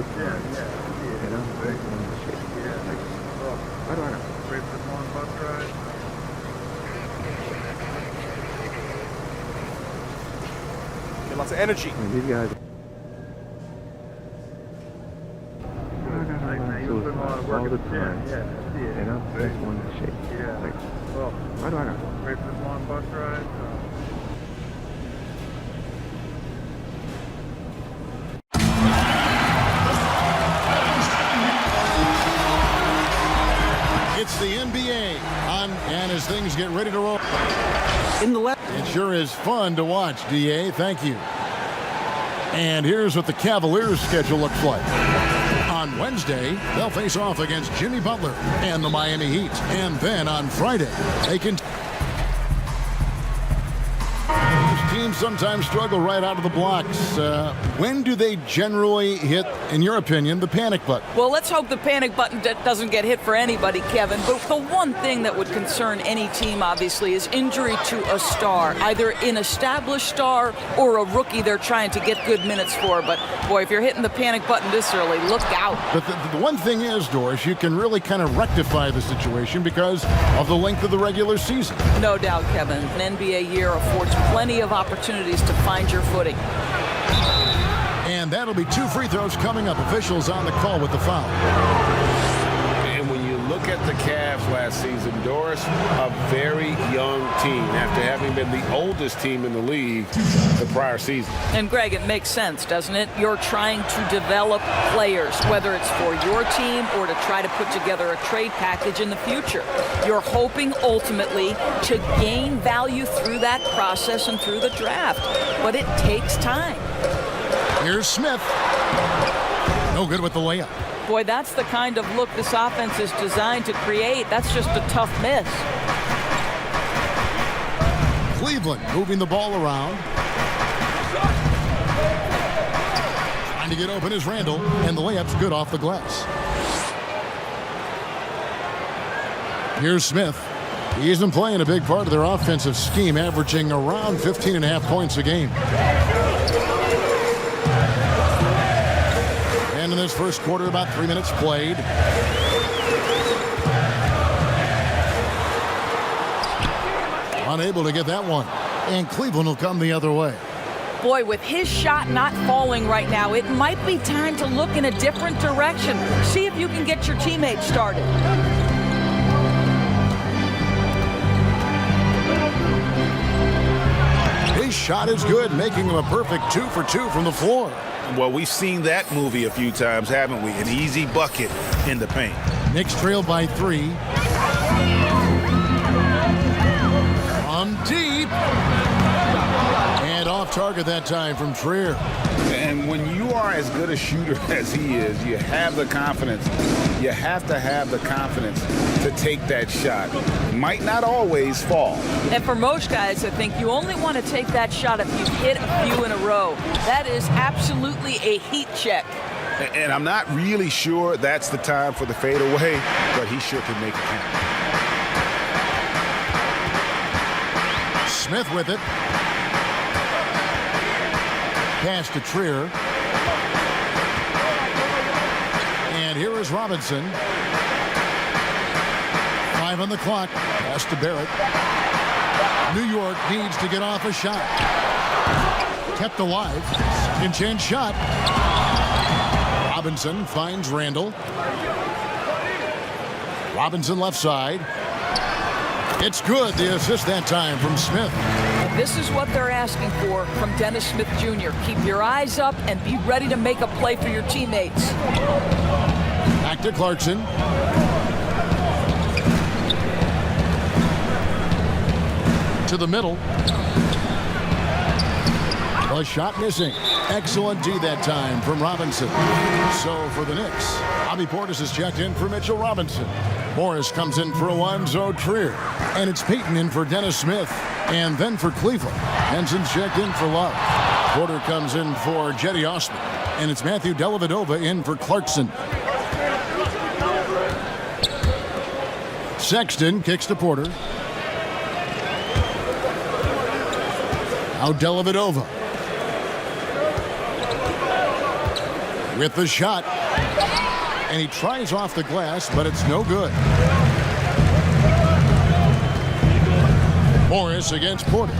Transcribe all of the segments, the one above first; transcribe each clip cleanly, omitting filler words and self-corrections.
the plants. You know, that's one of the shit. Why do I know? Wait for the long bus ride. Get lots of energy. I mean, these guys. All the time. You know, that's one of the shit. Like, why do I know? Wait for the long bus ride. It's the NBA on, and as things get ready to roll. In the left. It sure is fun to watch, DA. Thank you. And here's what the Cavaliers' schedule looks like. On Wednesday, they'll face off against Jimmy Butler and the Miami Heat. And then on Friday, they can... Teams sometimes struggle right out of the blocks. When do they generally hit, in your opinion, the panic button? Well, let's hope the panic button doesn't get hit for anybody, Kevin. But the one thing that would concern any team, obviously, is injury to a star, either an established star or a rookie they're trying to get good minutes for. But, boy, if you're hitting the panic button this early, look out. But the one thing is, Doris, you can really kind of rectify the situation because of the length of the regular season. No doubt, Kevin. An NBA year affords plenty of opportunities to find your footing. And that'll be 2 free throws coming up. Officials on the call with the foul. And when you look at the Cavs last season, Doris, a very young team after having been the oldest team in the league the prior season. And, Greg, it makes sense, doesn't it? You're trying to develop players, whether it's for your team or to try to put together a trade package in the future. You're hoping ultimately to gain value through that process and through the draft. But it takes time. Here's Smith. No good with the layup. Boy, that's the kind of look this offense is designed to create. That's just a tough miss. Cleveland moving the ball around. Trying to get open is Randall, and the layup's good off the glass. Here's Smith. He isn't playing a big part of their offensive scheme, averaging around 15.5 points a game. And in this first quarter, about 3 minutes played. Unable to get that one. And Cleveland will come the other way. Boy, with his shot not falling right now, it might be time to look in a different direction. See if you can get your teammates started. His shot is good, making him a perfect 2 for 2 from the floor. Well, we've seen that movie a few times, haven't we? An easy bucket in the paint. Knicks trailed by 3. From deep. And off target that time from Trier. And when you are as good a shooter as he is, you have the confidence. You have to have the confidence to take that shot. It might not always fall. And for most guys, I think you only want to take that shot if you hit a few in a row. That is absolutely a heat check. And I'm not really sure that's the time for the fadeaway, but he sure can make it count. Smith with it. Pass to Trier. And here is Robinson. 5 on the clock. Pass to Barrett. New York needs to get off a shot. Kept alive. Second chance shot. Robinson finds Randall. Robinson left side. It's good. The assist that time from Smith. This is what they're asking for from Dennis Smith Jr. Keep your eyes up and be ready to make a play for your teammates. Back to Clarkson. To the middle. A shot missing. Excellent D that time from Robinson. So for the Knicks, Bobby Portis has checked in for Mitchell Robinson. Morris comes in for Alonzo Trier. And it's Peyton in for Dennis Smith. And then for Cleveland, Henson's checked in for Love. Porter comes in for Jetty Osman. And it's Matthew Dellavedova in for Clarkson. Sexton kicks to Porter. Now Dellavedova. with the shot. And he tries off the glass, but it's no good. Morris against Porter.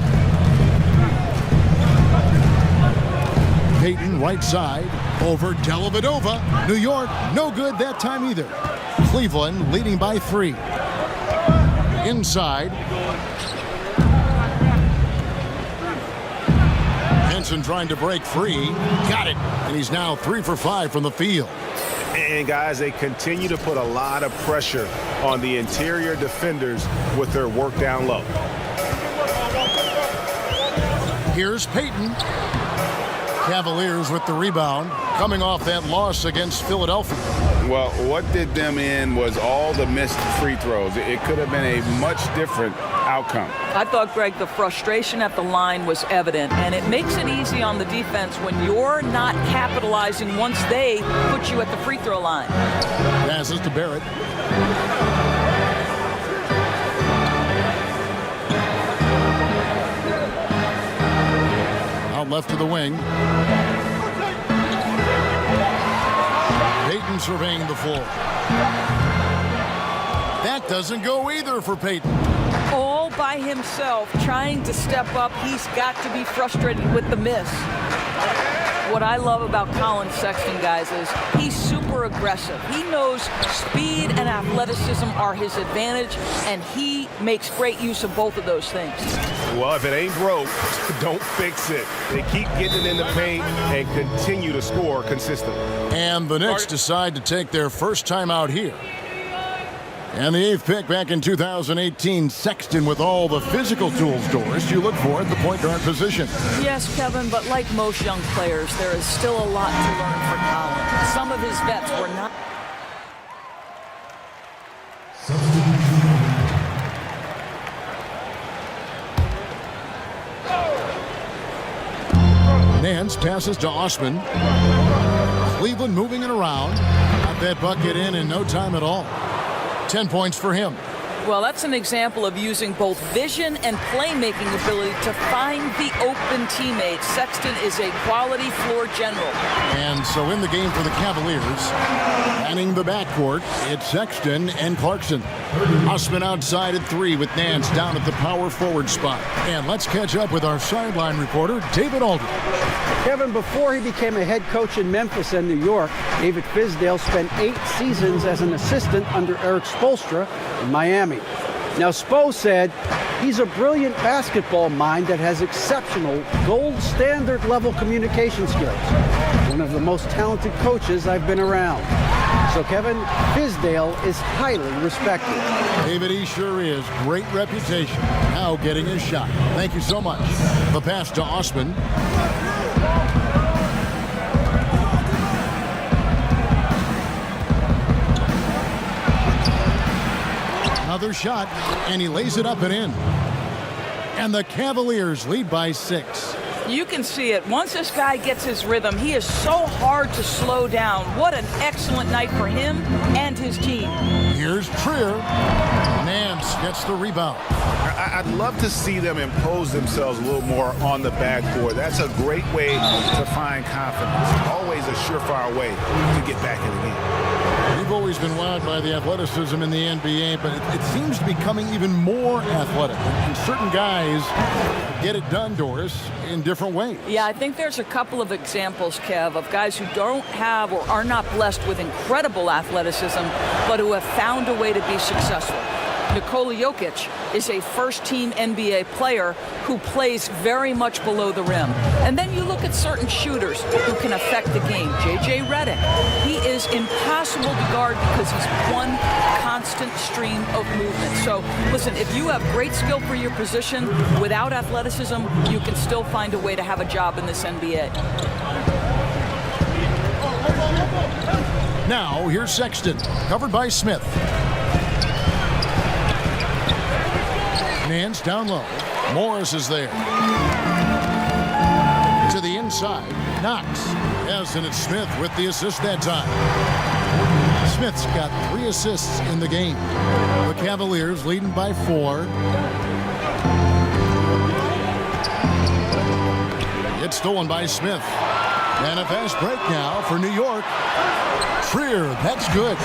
Payton right side over Dellavedova. New York, no good that time either. Cleveland leading by 3. Inside. Henson trying to break free. Got it. And he's now 3 for 5 from the field. And guys, they continue to put a lot of pressure on the interior defenders with their work down low. Here's Payton. Cavaliers with the rebound, coming off that loss against Philadelphia. Well, what did them in was all the missed free throws. It could have been a much different outcome. I thought, Greg, the frustration at the line was evident, and it makes it easy on the defense when you're not capitalizing once they put you at the free throw line. Passes to Barrett. Out left to the wing. Payton surveying the floor. That doesn't go either for Payton. All by himself, trying to step up. He's got to be frustrated with the miss. What I love about Colin Sexton, guys, is he's super aggressive. He knows speed and athleticism are his advantage, and he makes great use of both of those things. Well, if it ain't broke, don't fix it. They keep getting it in the paint and continue to score consistently. And the Knicks decide to take their first time out here. And the 8th pick back in 2018, Sexton with all the physical tools, Doris, you look for at the point guard position. Yes, Kevin, but like most young players, there is still a lot to learn for Colin. Some of his vets were not. Nance passes to Osman. Cleveland moving it around. Got that bucket in no time at all. 10 points for him. Well, that's an example of using both vision and playmaking ability to find the open teammates. Sexton is a quality floor general. And so in the game for the Cavaliers, manning the backcourt, it's Sexton and Clarkson. Osman outside at 3 with Nance down at the power forward spot. And let's catch up with our sideline reporter, David Aldridge. Kevin, before he became a head coach in Memphis and New York, David Fizdale spent 8 seasons as an assistant under Eric Spoelstra in Miami. Now, Spo said he's a brilliant basketball mind that has exceptional gold standard level communication skills. One of the most talented coaches I've been around. So, Kevin, Fizdale is highly respected. David, he sure is. Great reputation. Now getting his shot. Thank you so much. The pass to Osman. Another shot, and he lays it up and in. And the Cavaliers lead by 6. You can see it. Once this guy gets his rhythm, he is so hard to slow down. What an excellent night for him and his team. Here's Trier. Nance gets the rebound. I'd love to see them impose themselves a little more on the backboard. That's a great way to find confidence. Always a surefire way to get back in the game. We've always been wowed by the athleticism in the NBA, but it seems to be becoming even more athletic. And certain guys get it done, Doris, in different ways. Yeah, I think there's a couple of examples, Kev, of guys who don't have or are not blessed with incredible athleticism, but who have found a way to be successful. Nikola Jokic is a first-team NBA player who plays very much below the rim. And then you look at certain shooters who can affect the game. J.J. Redick, he is impossible to guard because he's one constant stream of movement. So, listen, if you have great skill for your position without athleticism, you can still find a way to have a job in this NBA. Now, here's Sexton, covered by Smith. Nance down low. Morris is there. To the inside. Knox. Yes, and it's Smith with the assist that time. Smith's got 3 assists in the game. The Cavaliers leading by 4. It's stolen by Smith. And a fast break now for New York. Trier, that's good.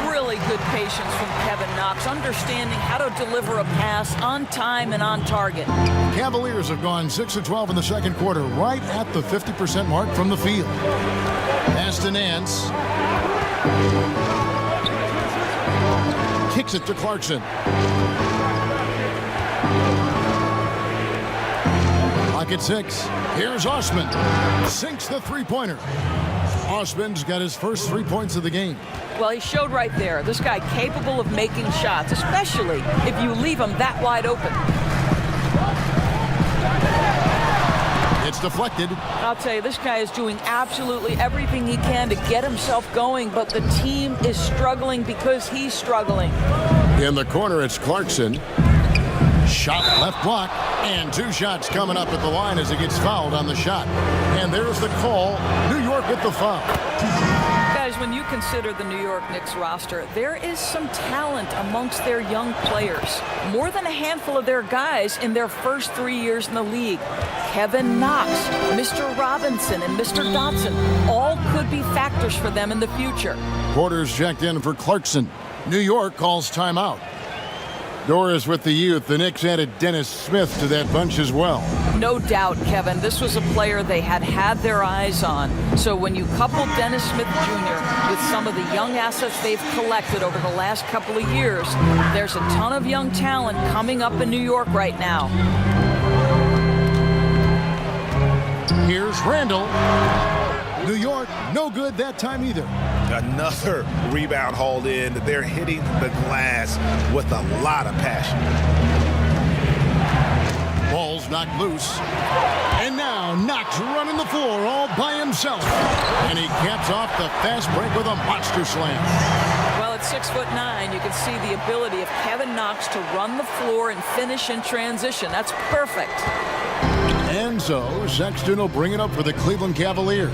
Really good patience from Kevin Knox, understanding how to deliver a pass on time and on target. Cavaliers have gone 6 of 12 in the second quarter, right at the 50% mark from the field. Pass to Nance. Kicks it to Clarkson. Clock at 6. Here's Osman. Sinks the three-pointer. Osman's got his first 3 points of the game. Well, he showed right there. This guy capable of making shots, especially if you leave him that wide open. It's deflected. I'll tell you, this guy is doing absolutely everything he can to get himself going, but the team is struggling because he's struggling. In the corner, it's Clarkson. Shot left block, and 2 shots coming up at the line as he gets fouled on the shot. And there's the call. New York with the foul. Guys, when you consider the New York Knicks roster, there is some talent amongst their young players. More than a handful of their guys in their first 3 years in the league. Kevin Knox, Mr. Robinson, and Mr. Dotson all could be factors for them in the future. Quarters checked in for Clarkson. New York calls timeout. Doris with the youth. The Knicks added Dennis Smith to that bunch as well. No doubt, Kevin, this was a player they had their eyes on. So when you couple Dennis Smith Jr. with some of the young assets they've collected over the last couple of years, there's a ton of young talent coming up in New York right now. Here's Randall. New York, no good that time either. Another rebound hauled in. They're hitting the glass with a lot of passion. Ball's knocked loose. And now Knox running the floor all by himself. And he caps off the fast break with a monster slam. Well, at 6'9", you can see the ability of Kevin Knox to run the floor and finish in transition. That's perfect. And so Sexton will bring it up for the Cleveland Cavaliers.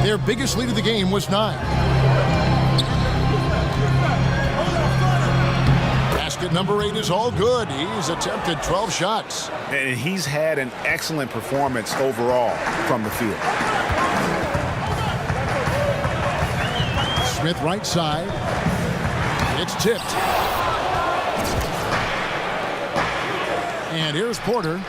Their biggest lead of the game was 9. Basket number 8 is all good. He's attempted 12 shots. And he's had an excellent performance overall from the field. Smith right side. It's tipped. And here's Porter.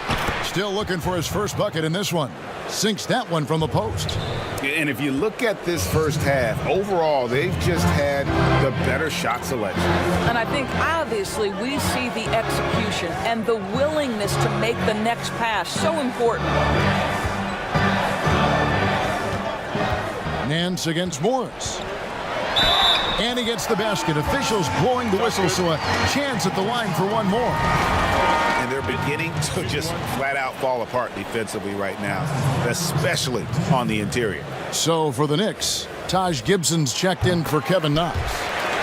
Still looking for his first bucket in this one. Sinks that one from the post. And if you look at this first half, overall, they've just had the better shot selection. And I think, obviously, we see the execution and the willingness to make the next pass so important. Nance against Morris. And he gets the basket. Officials blowing the whistle, so a chance at the line for one more. And they're beginning to just flat out fall apart defensively right now, especially on the interior. So for the Knicks, Taj Gibson's checked in for Kevin Knox.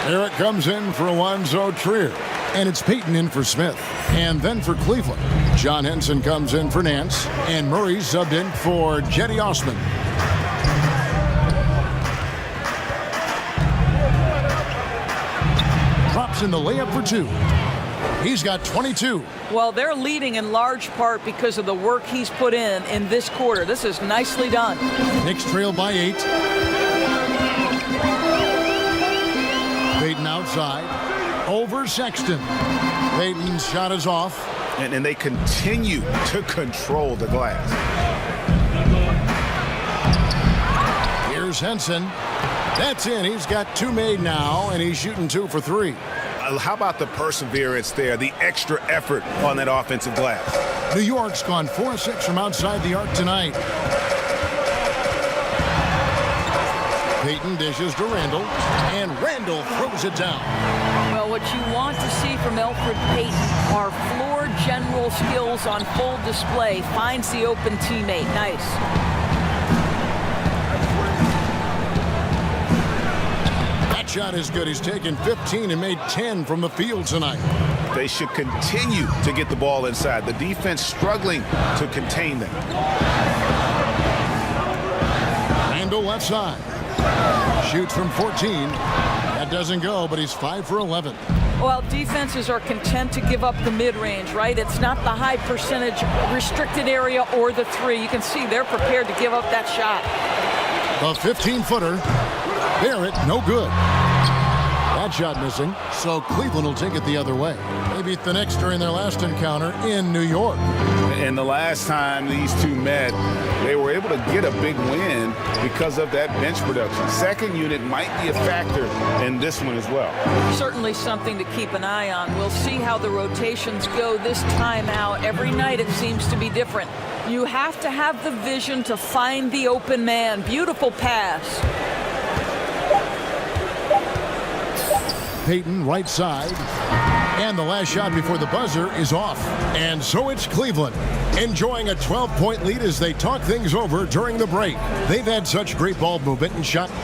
Eric comes in for Alonzo Trier. And it's Peyton in for Smith. And then for Cleveland, John Henson comes in for Nance. And Murray subbed in for Jetty Osman. Drops in the layup for 2. He's got 22. Well, they're leading in large part because of the work he's put in this quarter. This is nicely done. Knicks trail by 8. Peyton outside. Over Sexton. Peyton's shot is off. And they continue to control the glass. Here's Henson. That's in. He's got 2 made now, and he's shooting 2 for 3. How about the perseverance there, the extra effort on that offensive glass? New York's gone 4-6 from outside the arc tonight. Peyton dishes to Randall, and Randall throws it down. Well, what you want to see from Elfrid Payton are floor general skills on full display. Finds the open teammate. Nice. Shot is good. He's taken 15 and made 10 from the field tonight. They should continue to get the ball inside. The defense struggling to contain them. Randall left side. Shoots from 14. That doesn't go, but he's 5 for 11. Well, defenses are content to give up the mid-range, right? It's not the high percentage restricted area or the 3. You can see they're prepared to give up that shot. The 15-footer. Barrett, no good. That shot missing, so Cleveland will take it the other way. They beat the Knicks during their last encounter in New York. And the last time these two met, they were able to get a big win because of that bench production. Second unit might be a factor in this one as well. Certainly something to keep an eye on. We'll see how the rotations go this time out. Every night it seems to be different. You have to have the vision to find the open man. Beautiful pass. Payton right side. And the last shot before the buzzer is off. And so it's Cleveland enjoying a 12-point lead as they talk things over during the break. They've had such great ball movement and shot. Work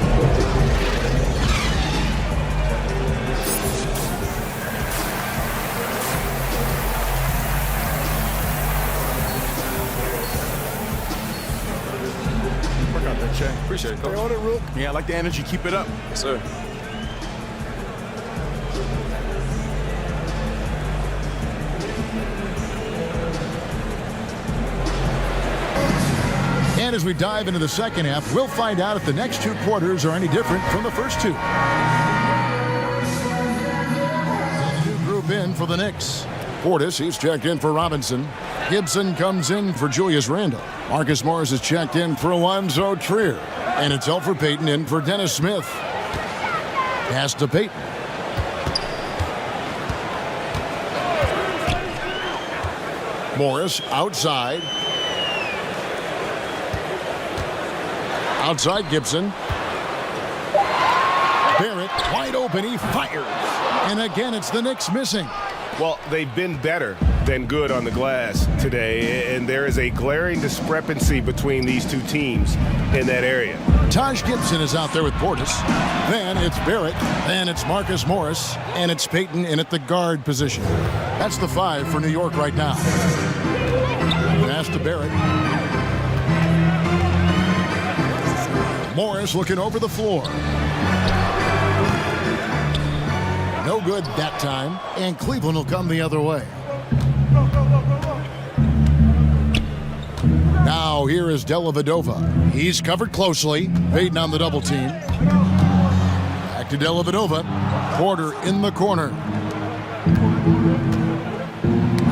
out that check. Appreciate it, Coach. Stay on it, Rook. Yeah, I like the energy. Keep it up. Yes, sir. And as we dive into the second half, we'll find out if the next two quarters are any different from the first two. New group in for the Knicks. Portis, he's checked in for Robinson. Gibson comes in for Julius Randle. Marcus Morris is checked in for Alonzo Trier. And it's Elfrid Payton in for Dennis Smith. Pass to Payton. Morris outside. Outside Gibson. Barrett wide open. He fires. And again, it's the Knicks missing. Well, they've been better than good on the glass today, and there is a glaring discrepancy between these two teams in that area. Taj Gibson is out there with Portis. Then it's Barrett. Then it's Marcus Morris. And it's Payton in at the guard position. That's the 5 for New York right now. Pass to Barrett. Morris looking over the floor. No good that time, and Cleveland will come the other way. Now here is Dellavedova. He's covered closely. Payton on the double team. Back to Dellavedova. Porter in the corner.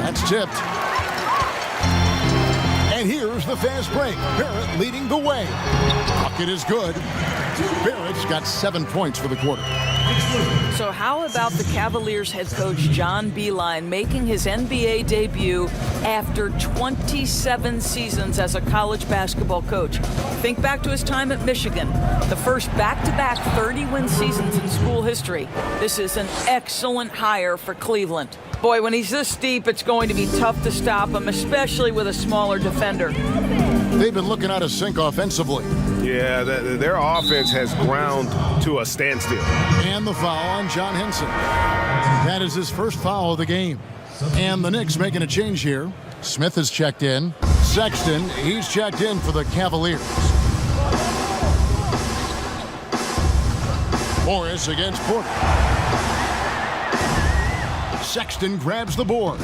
That's tipped. And here's the fast break. Barrett leading the way. Bucket is good. Barrett's got 7 points for the quarter. So how about the Cavaliers head coach John Beilein making his NBA debut after 27 seasons as a college basketball coach? Think back to his time at Michigan, the first back-to-back 30-win seasons in school history. This is an excellent hire for Cleveland. Boy, when he's this deep, it's going to be tough to stop him, especially with a smaller defender. They've been looking out of sync offensively. Yeah, their offense has ground to a standstill. And the foul on John Henson. That is his first foul of the game. And the Knicks making a change here. Smith is checked in. Sexton, he's checked in for the Cavaliers. Morris against Porter. Sexton grabs the board.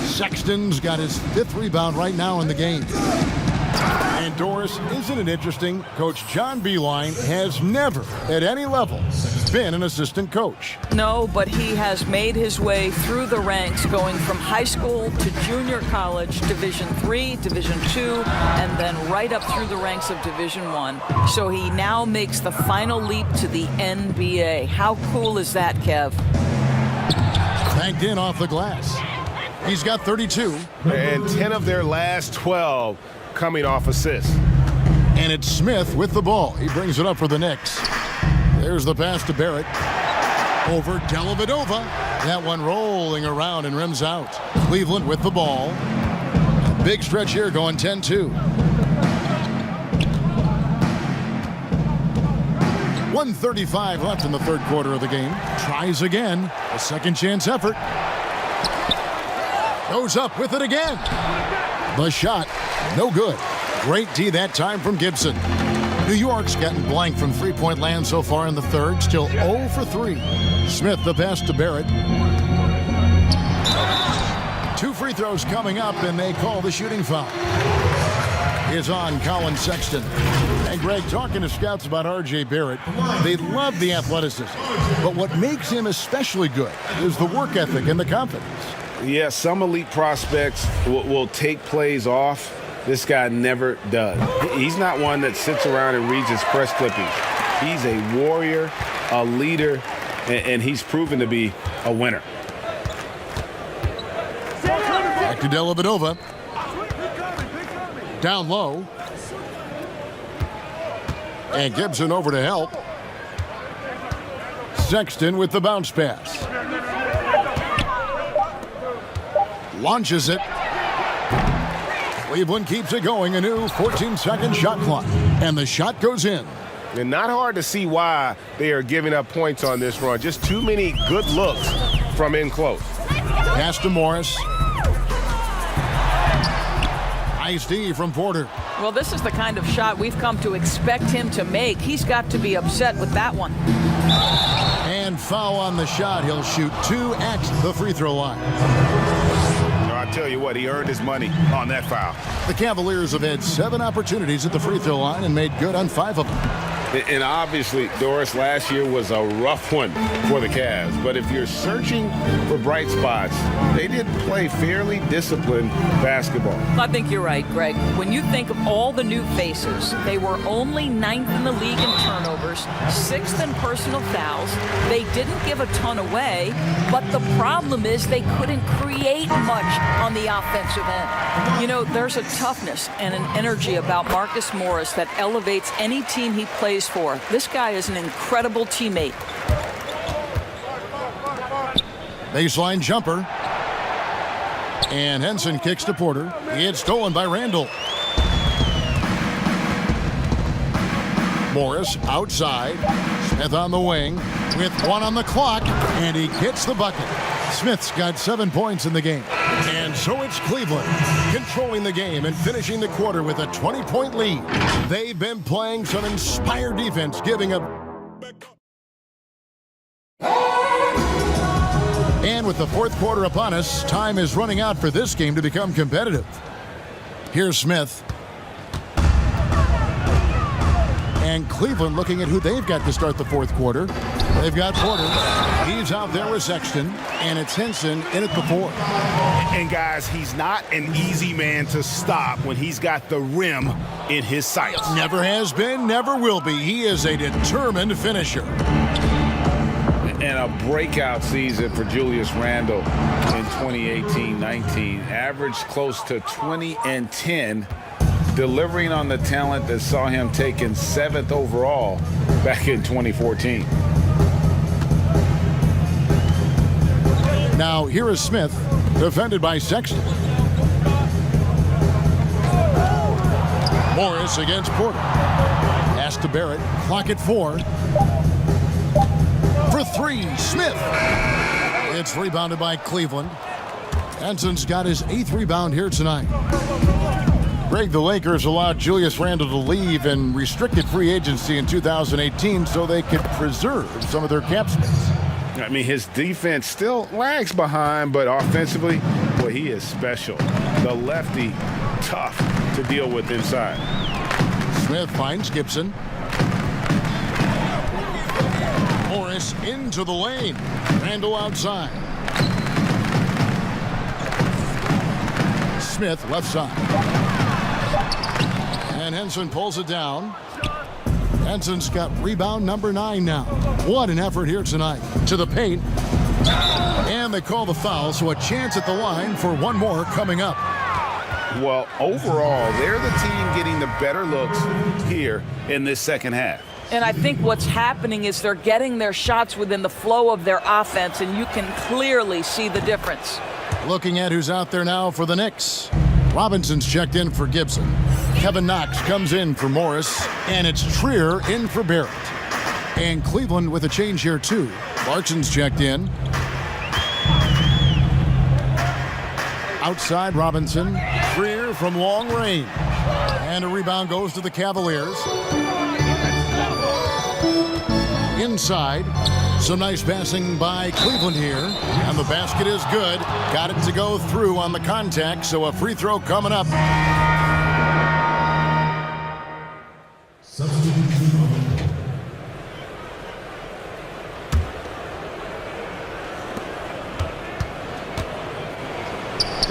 Sexton's got his 5th rebound right now in the game. And Doris, isn't it interesting? Coach John Beilein has never, at any level, been an assistant coach. No, but he has made his way through the ranks, going from high school to junior college, Division III, Division II, and then right up through the ranks of Division I. So he now makes the final leap to the NBA. How cool is that, Kev? Banked in off the glass. He's got 32. And 10 of their last 12 coming off assists. And it's Smith with the ball. He brings it up for the Knicks. There's the pass to Barrett. Over Dellavedova. That one rolling around and rims out. Cleveland with the ball. Big stretch here going 10-2. 1:35 left in the third quarter of the game. Tries again. A second chance effort. Goes up with it again. The shot, no good. Great D that time from Gibson. New York's gotten blank from three-point land so far in the third. Still 0 for 3. Smith the pass to Barrett. 2 free throws coming up, and they call the shooting foul. is on Colin Sexton. And Greg, talking to scouts about R.J. Barrett, they love the athleticism. But what makes him especially good is the work ethic and the confidence. Yeah, some elite prospects will take plays off. This guy never does. He's not one that sits around and reads his press clippings. He's a warrior, a leader, and he's proven to be a winner. Back to Dellavedova. Down low. And Gibson over to help. Sexton with the bounce pass. Launches it. Cleveland keeps it going. A new 14-second shot clock. And the shot goes in. And not hard to see why they are giving up points on this run. Just too many good looks from in close. Pass to Morris. Nice D from Porter. Well, this is the kind of shot we've come to expect him to make. He's got to be upset with that one. And foul on the shot. He'll shoot 2 at the free throw line. I tell you what, he earned his money on that foul. The Cavaliers have had 7 opportunities at the free throw line and made good on 5 of them. And obviously, Doris, last year was a rough one for the Cavs. But if you're searching for bright spots, they did play fairly disciplined basketball. I think you're right, Greg. When you think of all the new faces, they were only 9th in the league in turnovers, 6th in personal fouls. They didn't give a ton away, but the problem is they couldn't create much on the offensive end. You know, there's a toughness and an energy about Marcus Morris that elevates any team he plays for. This guy is an incredible teammate. Baseline jumper. And Henson kicks to Porter. It's stolen by Randall. Morris outside. Smith on the wing with 1 on the clock. And he gets the bucket. Smith's got 7 points in the game. And so it's Cleveland controlling the game and finishing the quarter with a 20-point lead. They've been playing some inspired defense, giving up. And with the 4th quarter upon us, time is running out for this game to become competitive. Here's Smith. And Cleveland looking at who they've got to start the 4th quarter. They've got Porter. He's out there with Sexton. And it's Henson in at the 4. And guys, he's not an easy man to stop when he's got the rim in his sights. Never has been, never will be. He is a determined finisher. And a breakout season for Julius Randle in 2018-19. Averaged close to 20 and 10. Delivering on the talent that saw him taken 7th overall back in 2014. Now here is Smith, defended by Sexton. Morris against Porter. Pass to Barrett. Clock at 4. For 3, Smith. It's rebounded by Cleveland. Henson's got his 8th rebound here tonight. Greg, the Lakers allowed Julius Randle to leave in restricted free agency in 2018 so they could preserve some of their cap space. I mean, his defense still lags behind, but offensively, boy, he is special. The lefty, tough to deal with inside. Smith finds Gibson. Morris into the lane. Randle outside. Smith left side. And Henson pulls it down. Henson's got rebound number 9 now. What an effort here tonight. To the paint. And they call the foul, so a chance at the line for one more coming up. Well, overall, they're the team getting the better looks here in this second half. And I think what's happening is they're getting their shots within the flow of their offense, and you can clearly see the difference. Looking at who's out there now for the Knicks. Robinson's checked in for Gibson. Kevin Knox comes in for Morris. And it's Trier in for Barrett. And Cleveland with a change here, too. Larson's checked in. Outside Robinson. Trier from long range. And a rebound goes to the Cavaliers. Inside. Some nice passing by Cleveland here. And the basket is good. Got it to go through on the contact, so a free throw coming up.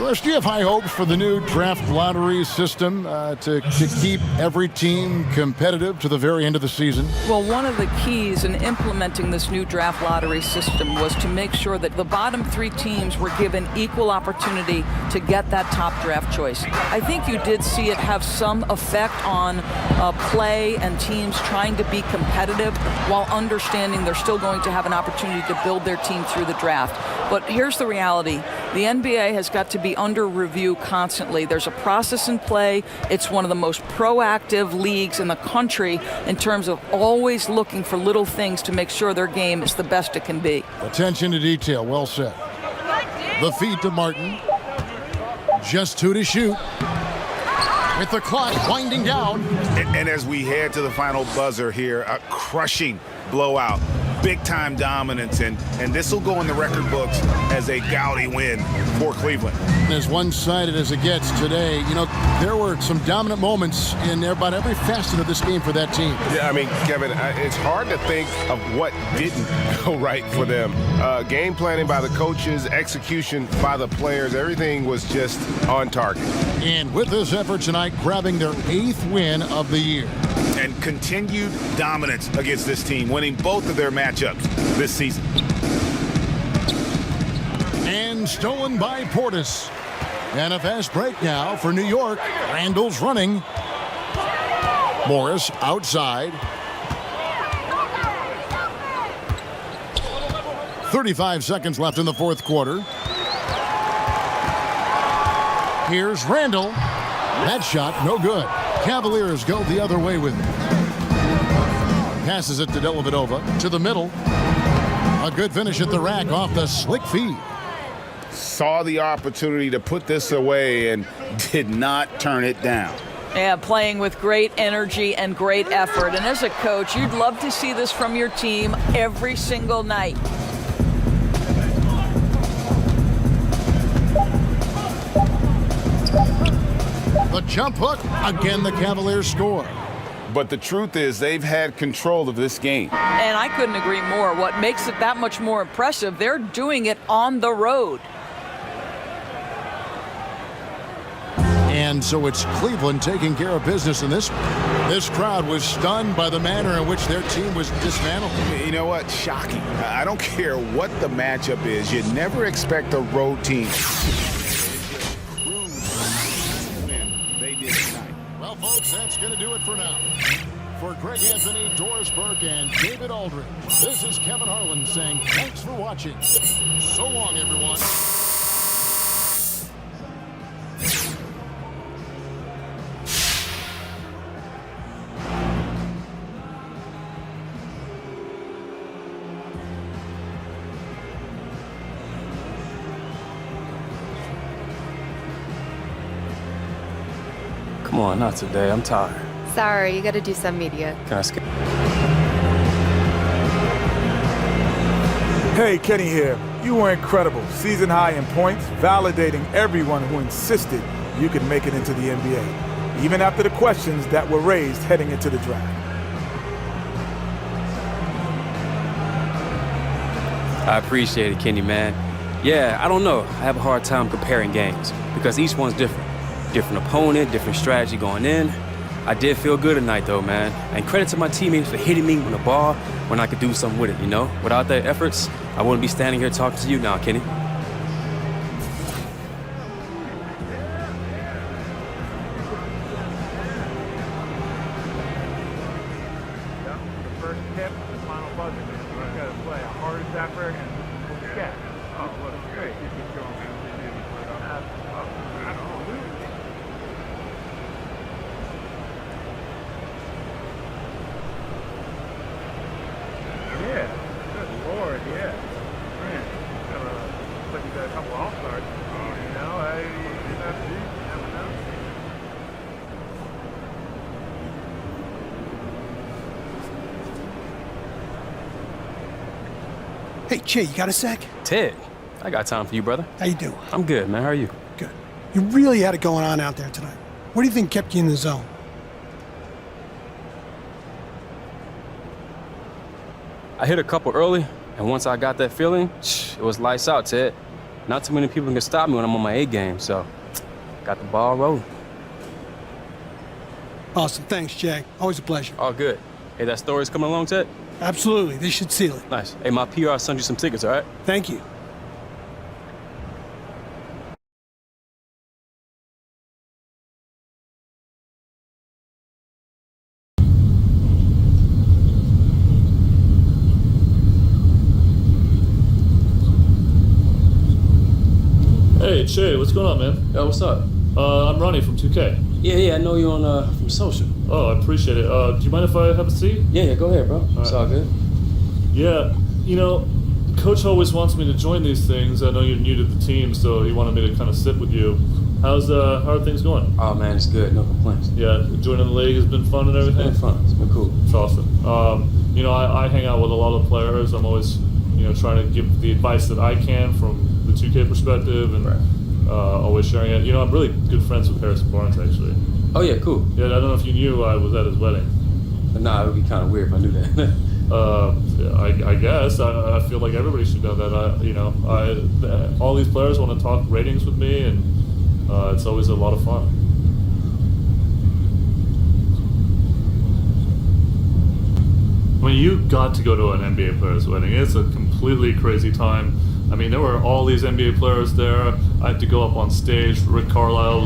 Morris, do you have high hopes for the new draft lottery system to keep every team competitive to the very end of the season? Well, one of the keys in implementing this new draft lottery system was to make sure that the bottom 3 teams were given equal opportunity to get that top draft choice. I think you did see it have some effect on play and teams trying to be competitive while understanding they're still going to have an opportunity to build their team through the draft. But here's the reality. The NBA has got to be under review constantly. There's a process in play. It's one of the most proactive leagues in the country in terms of always looking for little things to make sure their game is the best it can be. Attention to detail. Well said. The feed to Martin. Just 2 to shoot. With the clock winding down. And as we head to the final buzzer here, a crushing blowout. Big-time dominance, and this will go in the record books as a gaudy win for Cleveland. As one-sided as it gets today, you know, there were some dominant moments in about every facet of this game for that team. Yeah, I mean, Kevin, it's hard to think of what didn't go right for them. Game planning by the coaches, execution by the players, everything was just on target. And with this effort tonight, grabbing their 8th win of the year. And continued dominance against this team, winning both of their matchups this season. And stolen by Portis. And a fast break now for New York. Randall's running. Morris outside. 35 seconds left in the 4th quarter. Here's Randall. That shot, no good. Cavaliers go the other way with it. Passes it to Dellavedova to the middle. A good finish at the rack off the slick feed. Saw the opportunity to put this away and did not turn it down. Yeah, playing with great energy and great effort. And as a coach, you'd love to see this from your team every single night. The jump hook. Again, the Cavaliers score. But the truth is they've had control of this game. And I couldn't agree more. What makes it that much more impressive, they're doing it on the road. And so it's Cleveland taking care of business in this. This crowd was stunned by the manner in which their team was dismantled. You know what? Shocking. I don't care what the matchup is. You never expect a road team. Well, folks, that's going to do it for now. For Greg Anthony, Doris Burke, and David Aldridge, this is Kevin Harlan saying thanks for watching. So long, everyone. Come on, not today. I'm tired. Sorry, you gotta do some media. Can I skip? Hey, Kenny here. You were incredible. Season high in points, validating everyone who insisted you could make it into the NBA, even after the questions that were raised heading into the draft. I appreciate it, Kenny, man. Yeah, I don't know. I have a hard time comparing games because each one's different. Different opponent, different strategy going in. I did feel good tonight, though, man. And credit to my teammates for hitting me on the ball when I could do something with it, you know? Without their efforts, I wouldn't be standing here talking to you now, Kenny. The first tip, the final buzzer. You gotta play a hard zapper and catch. Oh, what a great. You keep going. I don't know. Yeah. Good Lord, yeah. Man, looks like you got a couple all-stars. You know, you never know. Hey, Che, you got a sec? Ted, I got time for you, brother. How you doing? I'm good, man. How are you? Good. You really had it going on out there tonight. What do you think kept you in the zone? I hit a couple early, and once I got that feeling, it was lights out, Ted. not too many people can stop me when I'm on my A game, so got the ball rolling. Awesome. Thanks, Jay. Always a pleasure. All good. Hey, that story's coming along, Ted? Absolutely. This should seal it. Nice. Hey, my PR sent you some tickets, all right? Thank you. Hey, Che, what's going on, man? Yo, what's up? I'm Ronnie from 2K. Yeah, I know you on from social. Oh, I appreciate it. Do you mind if I have a seat? Yeah, go ahead, bro. It's all good. Yeah, you know, Coach always wants me to join these things. I know you're new to the team, so he wanted me to kind of sit with you. How are things going? Oh man, it's good. No complaints. Yeah, joining the league has been fun and everything. It's been fun. It's been cool. It's awesome. You know, I hang out with a lot of players. I'm always, trying to give the advice that I can from the 2K perspective, and always sharing it. You know, I'm really good friends with Harrison Barnes, actually. Oh yeah, cool. Yeah, I don't know if you knew I was at his wedding. Nah, it would be kind of weird if I knew that. I guess I feel like everybody should know that. All these players want to talk ratings with me, and it's always a lot of fun. I mean, you got to go to an NBA player's wedding. It's a completely crazy time. I mean, there were all these NBA players there. I had to go up on stage. Rick Carlisle.